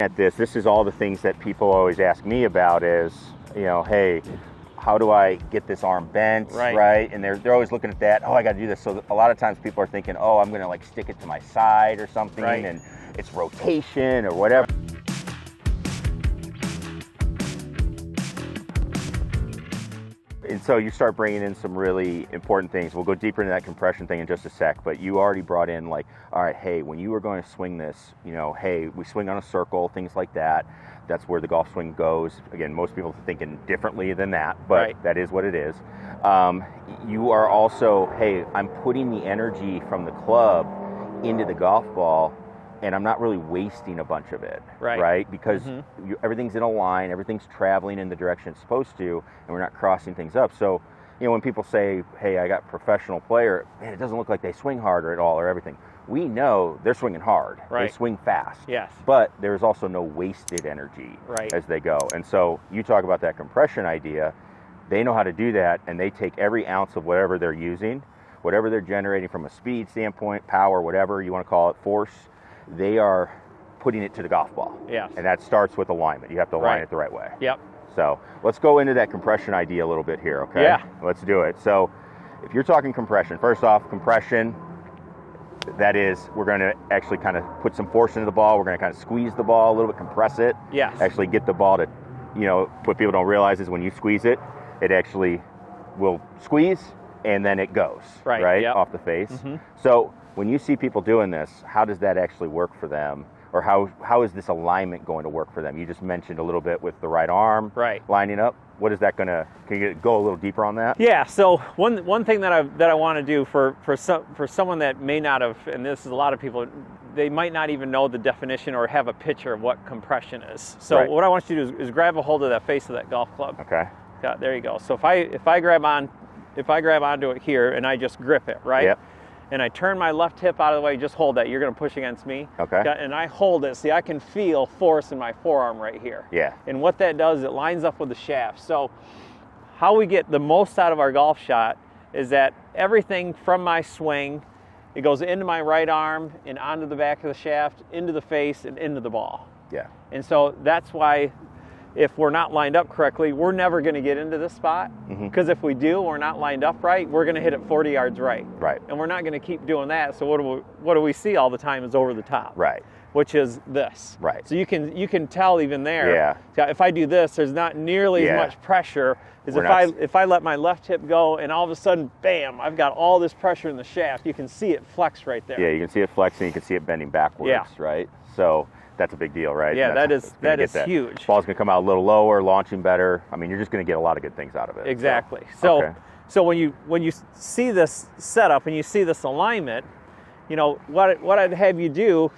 At this is all the things that people always ask me about is, hey, how do I get this arm bent, right? And they're always looking at that, oh, I got to do this. So a lot of times people are thinking, oh, I'm going to like stick it to my side or something, and it's rotation or whatever. And so you start bringing in some really important things. We'll go deeper into that compression thing in just a sec, but you already brought in like, all right, hey, when you were going to swing this, hey, we swing on a circle, things like that. That's where the golf swing goes. Again, most people are thinking differently than that, but that is what it is. You are also, hey, I'm putting the energy from the club into the golf ball, and I'm not really wasting a bunch of it, right? Because everything's in a line, everything's traveling in the direction it's supposed to, and we're not crossing things up. So, when people say, hey, I got professional player, man, it doesn't look like they swing harder at all or everything. We know they're swinging hard. They swing fast. Yes. But there's also no wasted energy as they go. And so you talk about that compression idea. They know how to do that, and they take every ounce of whatever they're using, whatever they're generating from a speed standpoint, power, whatever you want to call it, force, they are putting it to the golf ball. Yes. And that starts with alignment. You have to align it the right way. Yep. So let's go into that compression idea a little bit here, okay? Yeah. Let's do it. So if you're talking compression, first off, compression, that is, we're going to actually kind of put some force into the ball. We're going to kind of squeeze the ball a little bit, compress it. Yes. Actually get the ball to, what people don't realize is when you squeeze it, it actually will squeeze and then it goes, off the face. So when you see people doing this, how does that actually work for them? Or how is this alignment going to work for them? You just mentioned a little bit with the right arm lining up. What is that going to, can you go a little deeper on that? Yeah, so one thing that I want to do for someone that may not have, and this is a lot of people, they might not even know the definition or have a picture of what compression is. So what I want you to do is grab a hold of that face of that golf club. Okay. Yeah, there you go. So if I grab onto it here and I just grip it, Yep. And I turn my left hip out of the way, just hold that. You're going to push against me. Okay. And I hold it. See, I can feel force in my forearm right here. Yeah. And what that does, it lines up with the shaft. So how we get the most out of our golf shot is that everything from my swing, it goes into my right arm and onto the back of the shaft, into the face, and into the ball. Yeah. And so that's why if we're not lined up correctly, we're never going to get into this spot. Because if we do, we're not lined up right, we're going to hit it 40 yards right. And we're not going to keep doing that. So what do we see all the time is over the top. Which is this. So you can tell even there. Yeah. If I do this, there's not nearly as much pressure as if I let my left hip go and all of a sudden, bam, I've got all this pressure in the shaft. You can see it flex right there. Yeah, you can see it flexing, you can see it bending backwards, right? So that's a big deal, right? Yeah, that is huge. Ball's going to come out a little lower, launching better. I mean, you're just going to get a lot of good things out of it. Exactly. So when you see this setup and you see this alignment, what I'd have you do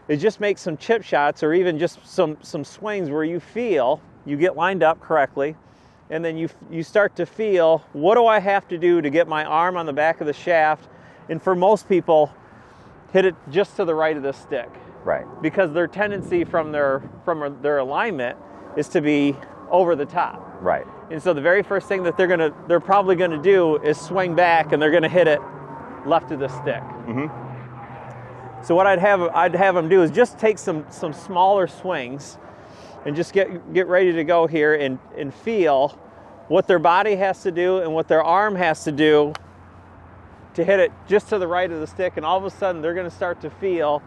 is just make some chip shots or even just some swings where you feel you get lined up correctly, and then you start to feel, what do I have to do to get my arm on the back of the shaft? And for most people, hit it just to the right of the stick. Because their tendency from their alignment is to be over the top. And so the very first thing that they're probably gonna do is swing back, and they're gonna hit it left of the stick. So what I'd have them do is just take some smaller swings, and just get ready to go here and feel what their body has to do and what their arm has to do to hit it just to the right of the stick, and all of a sudden they're gonna start to feel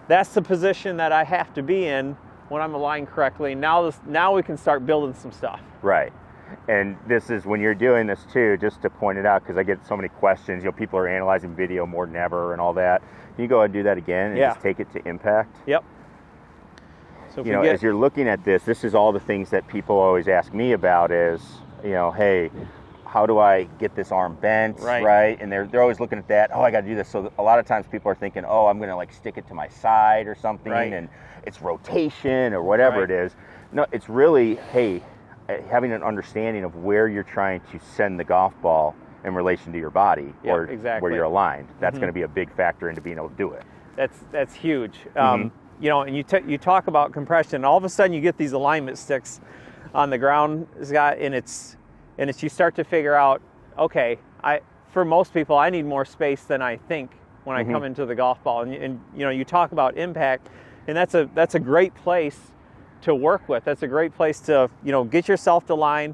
that's the position that I have to be in when I'm aligned correctly. Now we can start building some stuff. And this is when you're doing this too, just to point it out, because I get so many questions. People are analyzing video more than ever and all that. Can you go ahead and do that again and just take it to impact? So as you're looking at this is all the things that people always ask me about is, hey, how do I get this arm bent, And they're always looking at that, oh, I got to do this. So a lot of times people are thinking, oh, I'm going to like stick it to my side or something, and it's rotation or whatever it is. No, it's really, hey, having an understanding of where you're trying to send the golf ball in relation to your body or where you're aligned. That's going to be a big factor into being able to do it. That's huge. And you talk about compression, and all of a sudden you get these alignment sticks on the ground, Scott, and it's you start to figure out, okay, for most people, I need more space than I think when I come into the golf ball. And you talk about impact, and that's a great place to work with. That's a great place to, get yourself to line.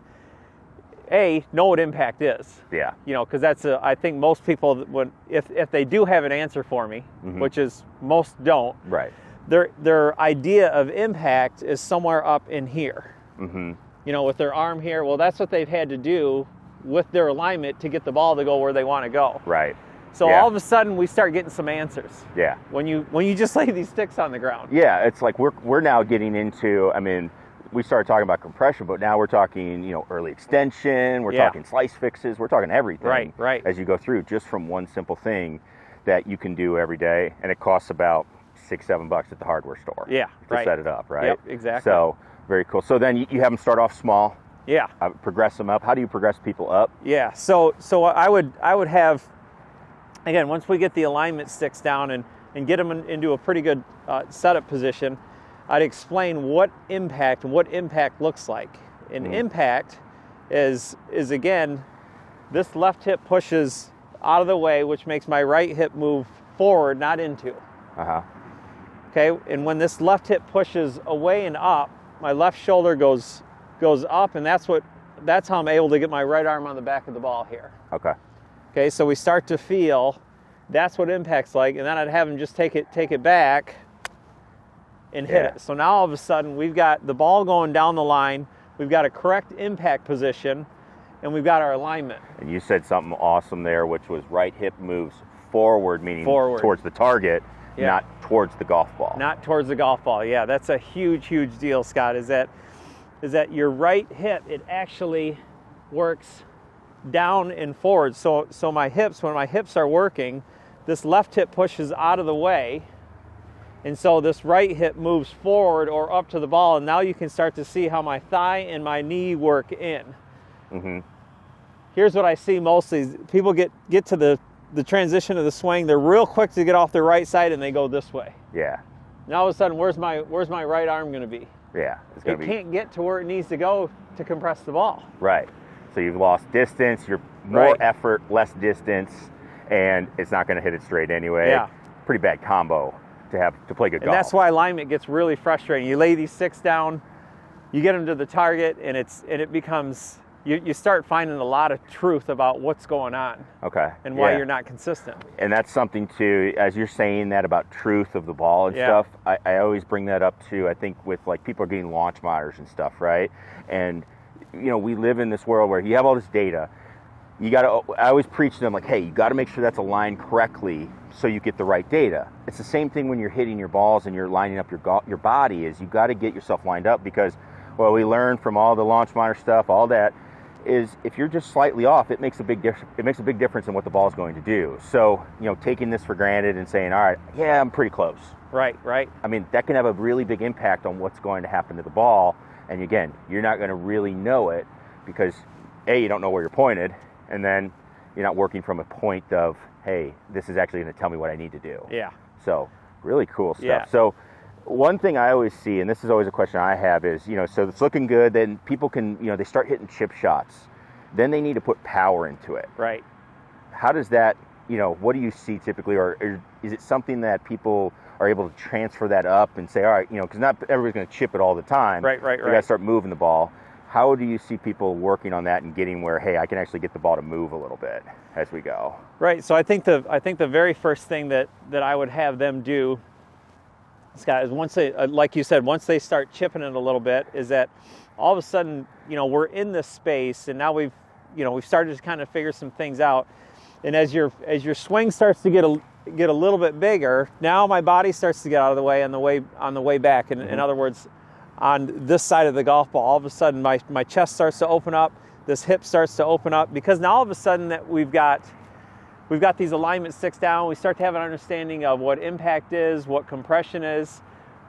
Know what impact is. Yeah. Because that's I think most people, if they do have an answer for me, which is most don't. Right. Their idea of impact is somewhere up in here. With their arm here. Well, that's what they've had to do with their alignment to get the ball to go where they want to go. Right. So all of a sudden we start getting some answers. Yeah. When you just lay these sticks on the ground. Yeah, it's like we're now getting into, I mean, we started talking about compression, but now we're talking, early extension, we're talking slice fixes, we're talking everything. Right. As you go through, just from one simple thing that you can do every day, and it costs about $6-7 at the hardware store. Yeah, to set it up, right? Yep, exactly. So very cool. So then you have them start off small. Yeah. Progress them up. How do you progress people up? Yeah. So I would have, again, once we get the alignment sticks down and get them into a pretty good setup position, I'd explain what impact looks like. And impact is again, this left hip pushes out of the way, which makes my right hip move forward, not into. Okay, and when this left hip pushes away and up, my left shoulder goes up, and that's how I'm able to get my right arm on the back of the ball here. Okay, so we start to feel that's what impact's like, and then I'd have him just take it back and hit it. So now all of a sudden we've got the ball going down the line, we've got a correct impact position, and we've got our alignment. And you said something awesome there, which was right hip moves forward, meaning towards the target, not towards the golf ball. Not towards the golf ball. Yeah, that's a huge deal, Scott, is that your right hip, it actually works down and forward. So my hips, when my hips are working, this left hip pushes out of the way, and so this right hip moves forward or up to the ball, and now you can start to see how my thigh and my knee work in. Here's what I see mostly. People get to the transition of the swing, they're real quick to get off the right side and they go this way. Yeah. Now all of a sudden, where's my right arm going to be? Yeah, it can't get to where it needs to go to compress the ball. Right. So you've lost distance, you're more effort, less distance, and it's not going to hit it straight anyway. Yeah. Pretty bad combo to play good golf. And that's why alignment gets really frustrating. You lay these sticks down, you get them to the target, and it becomes, you start finding a lot of truth about what's going on. And why you're not consistent. And that's something too, as you're saying that about truth of the ball and stuff, I always bring that up too, I think with like people are getting launch monitors and stuff, right? And we live in this world where you have all this data. I always preach to them like, hey, you got to make sure that's aligned correctly so you get the right data. It's the same thing when you're hitting your balls and you're lining up your body, is you got to get yourself lined up, because what we learned from all the launch monitor stuff, all that, is if you're just slightly off, it makes a big difference in what the ball is going to do. So, taking this for granted and saying, all right, yeah, I'm pretty close. Right. I mean, that can have a really big impact on what's going to happen to the ball. And again, you're not going to really know it because you don't know where you're pointed, and then you're not working from a point of, hey, this is actually going to tell me what I need to do. Yeah. So really cool stuff. Yeah. So one thing I always see, and this is always a question I have, is, so it's looking good, then people can, they start hitting chip shots. Then they need to put power into it. Right. How does that, what do you see typically, or is it something that people are able to transfer that up and say, all right, because not everybody's going to chip it all the time. Right. You got to start moving the ball. How do you see people working on that and getting where, hey, I can actually get the ball to move a little bit as we go? Right. So I think the very first thing that I would have them do, Scott, is once they, like you said, once they start chipping it a little bit, is that all of a sudden, we're in this space, and now we've started to kind of figure some things out. And as your swing starts to get a little bit bigger, now my body starts to get out of the way on the way back. And in other words, on this side of the golf ball, all of a sudden my chest starts to open up, this hip starts to open up, because now all of a sudden that we've got these alignment sticks down, we start to have an understanding of what impact is, what compression is.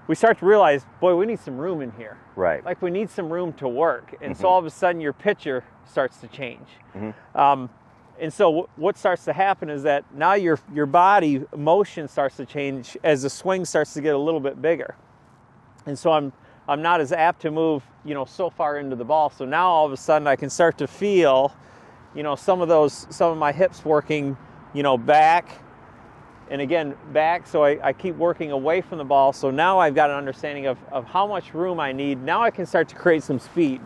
We start to realize, boy, we need some room in here. Right. Like we need some room to work. And so all of a sudden your picture starts to change. And so what starts to happen is that now your body motion starts to change as the swing starts to get a little bit bigger. And so I'm not as apt to move, so far into the ball. So now all of a sudden I can start to feel, some of my hips working, back and again, back, so I keep working away from the ball. So now I've got an understanding of how much room I need. Now I can start to create some speed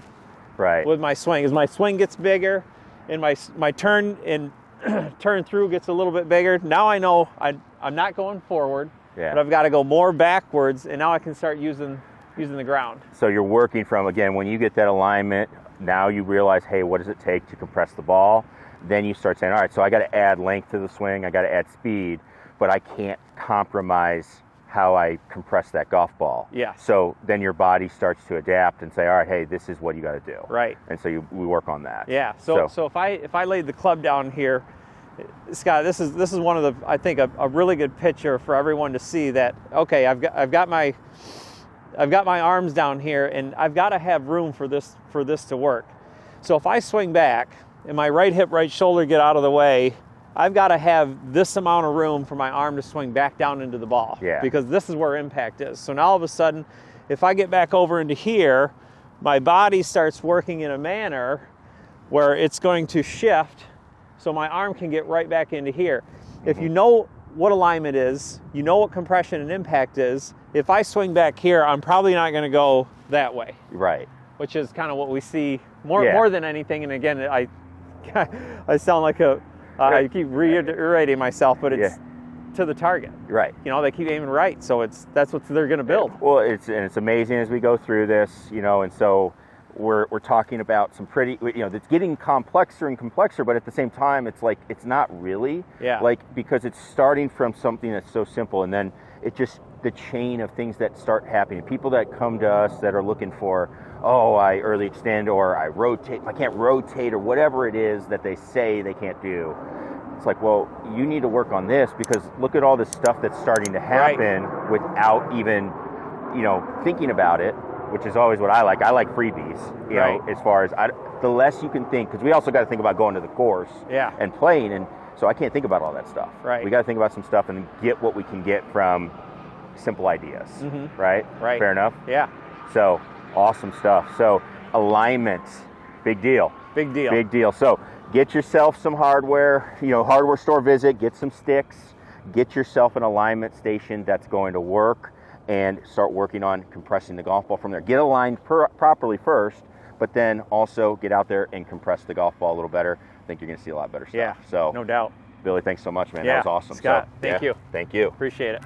with my swing. As my swing gets bigger and my turn and turn through gets a little bit bigger, now I know I'm not going forward, but I've got to go more backwards, and now I can start using the ground. So you're working from, again, when you get that alignment, now you realize, hey, what does it take to compress the ball? Then you start saying, all right, so I got to add length to the swing, I got to add speed, but I can't compromise how I compress that golf ball. Yeah. So then your body starts to adapt and say, all right, hey, this is what you got to do. Right. And so we work on that. Yeah. So if I laid the club down here, Scott, this is one of the, I think, a really good picture for everyone to see that, okay, I've got my arms down here, and I've got to have room for this to work. So if I swing back and my right hip, right shoulder get out of the way, I've got to have this amount of room for my arm to swing back down into the ball. Yeah. Because this is where impact is. So now all of a sudden, if I get back over into here, my body starts working in a manner where it's going to shift so my arm can get right back into here. If you know what alignment is, you know what compression and impact is, if I swing back here, I'm probably not going to go that way. Right. Which is kind of what we see more than anything. And again, I sound like I keep reiterating myself, but it's to the target. Right. You know, they keep aiming right, so that's what they're going to build. Well, it's amazing as we go through this, you know, and so we're talking about some pretty, you know, it's getting complexer and complexer, but at the same time, it's like, it's not really. Yeah. Like, because it's starting from something that's so simple, and then it just, the chain of things that start happening. People that come to us that are looking for, oh, I early extend, or I rotate, I can't rotate, or whatever it is that they say they can't do. It's like, well, you need to work on this, because look at all this stuff that's starting to happen without even, you know, thinking about it, which is always what I like. I like freebies, you know, as far as the less you can think, because we also got to think about going to the course and playing, and so I can't think about all that stuff. Right. We got to think about some stuff and get what we can get from simple ideas, right? Right. Fair enough? Yeah. So, awesome stuff. So, alignment, big deal. Big deal. Big deal. So, get yourself some hardware, you know, hardware store visit, get some sticks, get yourself an alignment station that's going to work, and start working on compressing the golf ball from there. Get aligned properly first, but then also get out there and compress the golf ball a little better. I think you're going to see a lot better stuff. Yeah, so, no doubt. Billy, thanks so much, man. Yeah, That was awesome. Scott, thank you. Thank you. Appreciate it.